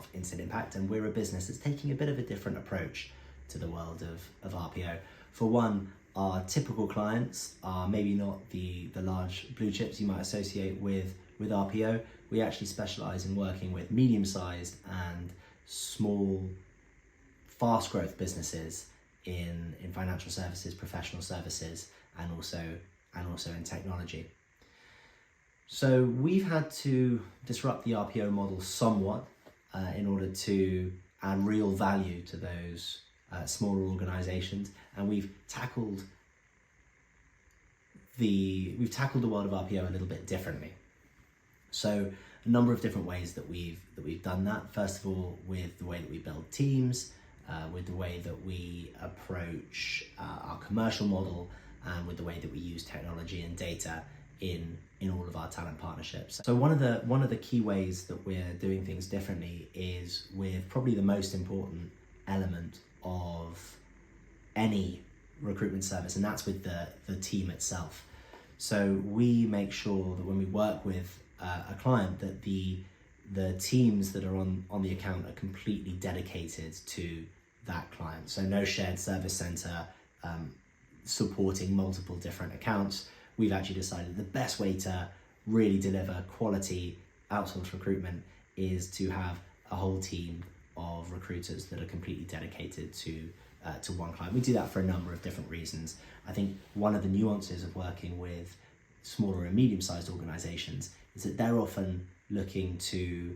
of instant impact, and we're a business that's taking a bit of a different approach to the world of RPO. For one, our typical clients are maybe not the large blue chips you might associate with RPO. We actually specialize in working with medium-sized and small, fast growth businesses in financial services, professional services, and also in technology. So we've had to disrupt the RPO model somewhat in order to add real value to those smaller organizations, and we've tackled the world of RPO a little bit differently. So a number of different ways that we've done that. First of all, with the way that we build teams, with the way that we approach our commercial model, and with the way that we use technology and data in all of our talent partnerships. So one of the key ways that we're doing things differently is with probably the most important element of any recruitment service, and that's with the team itself. So we make sure that when we work with a client, that the teams that are on the account are completely dedicated to that client. So no shared service center supporting multiple different accounts. We've actually decided the best way to really deliver quality outsourced recruitment is to have a whole team of recruiters that are completely dedicated to one client. We do that for a number of different reasons. I think one of the nuances of working with smaller and medium-sized organizations is that they're often looking to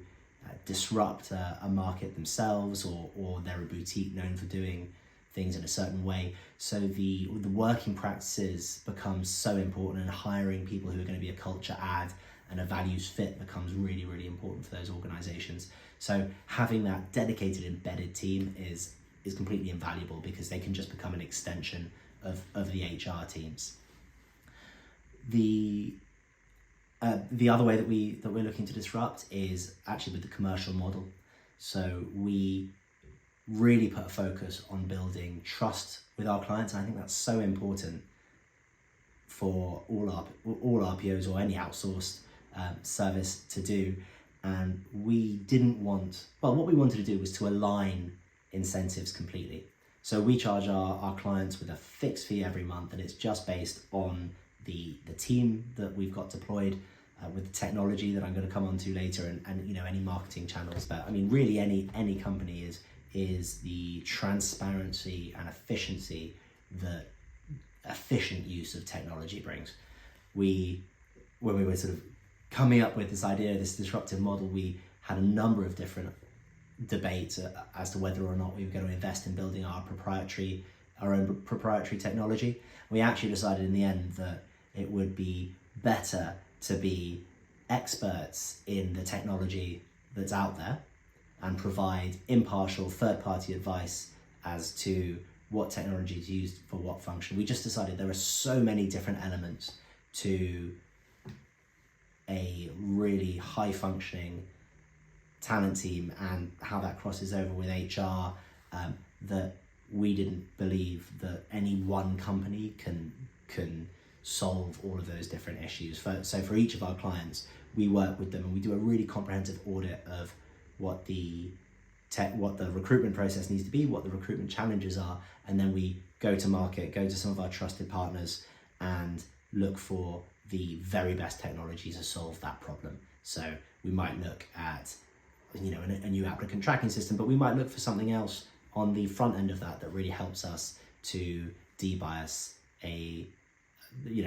disrupt a market themselves, or they're a boutique known for doing things in a certain way. So the working practices becomes so important, and hiring people who are going to be a culture add and a values fit becomes really, really important for those organizations. So having that dedicated embedded team is completely invaluable, because they can just become an extension of the HR teams. The other way that we're looking to disrupt is actually with the commercial model. So we really put a focus on building trust with our clients, and I think that's so important for all RPOs or any outsourced service to do. And what we wanted to do was to align incentives completely. So we charge our clients with a fixed fee every month, and it's just based on the team that we've got deployed, with the technology that I'm going to come on to later, and any marketing channels. But I mean, really any company is the transparency and efficiency that efficient use of technology brings. When we were sort of coming up with this idea, this disruptive model, we had a number of different debates as to whether or not we were going to invest in building our own proprietary technology. We actually decided in the end that it would be better to be experts in the technology that's out there and provide impartial third-party advice as to what technology is used for what function. We just decided there are so many different elements to a really high-functioning talent team and how that crosses over with HR, that we didn't believe that any one company can solve all of those different issues. So for each of our clients, we work with them and we do a really comprehensive audit of what the recruitment process needs to be, what the recruitment challenges are, and then we go to market, go to some of our trusted partners, and look for the very best technology to solve that problem. So we might look at a new applicant tracking system, but we might look for something else on the front end of that really helps us to de-bias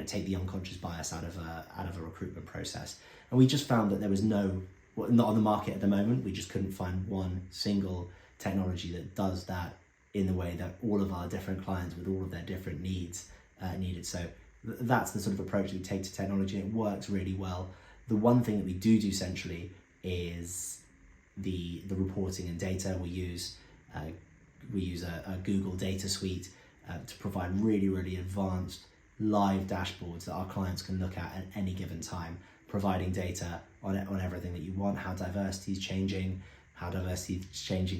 take the unconscious bias out of a recruitment process. And we just found that there was not on the market at the moment. We just couldn't find one single technology that does that in the way that all of our different clients with all of their different needs needed. So that's the sort of approach that we take to technology, and it works really well. The one thing that we do centrally is the reporting and data. We use a Google data suite to provide really, really advanced live dashboards that our clients can look at any given time, providing data on everything that you want, how diversity is changing,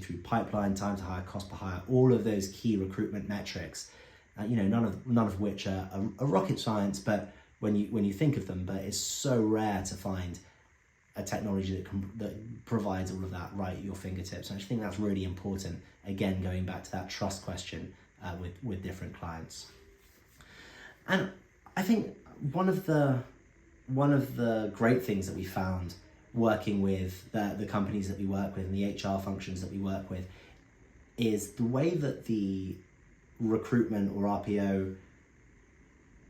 through pipeline, time to hire, cost per hire, all of those key recruitment metrics. None of which are rocket science, but when you think of them, but it's so rare to find a technology that provides all of that right at your fingertips. And I just think that's really important. Again, going back to that trust question with different clients. And I think one of the great things that we found working with the companies that we work with and the HR functions that we work with is the way that the recruitment or RPO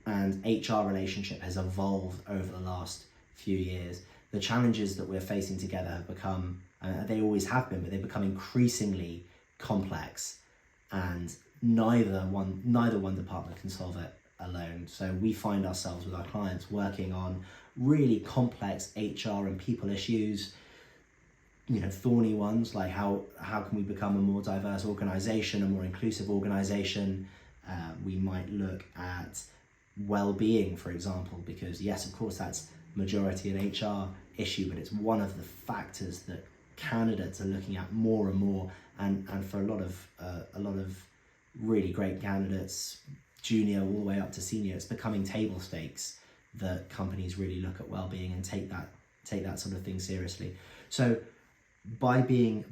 and HR relationship has evolved over the last few years. The challenges that we're facing together have become, they always have been, but they've become increasingly complex, and neither one department can solve it alone. So we find ourselves with our clients working on really complex HR and people issues, thorny ones like how can we become a more diverse organization, a more inclusive organization. We might look at well-being, for example, because yes, of course, that's majority an HR issue, but it's one of the factors that candidates are looking at more and more, and for a lot of really great candidates, junior all the way up to senior, it's becoming table stakes that companies really look at well-being and take that sort of thing seriously. So by being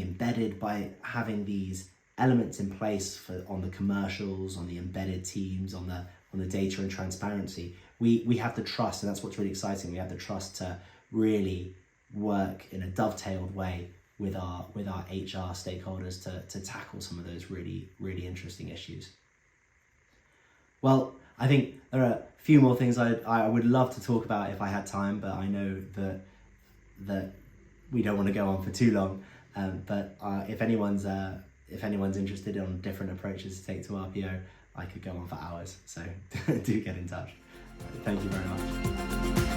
embedded, by having these elements in place on the commercials, on the embedded teams, on the data and transparency, we have the trust, and that's what's really exciting. We have the trust to really work in a dovetailed way with our HR stakeholders to tackle some of those really, really interesting issues. Well, I think there are a few more things I would love to talk about if I had time, but I know that we don't want to go on for too long. But if anyone's interested in different approaches to take to RPO, I could go on for hours. So do get in touch. Thank you very much.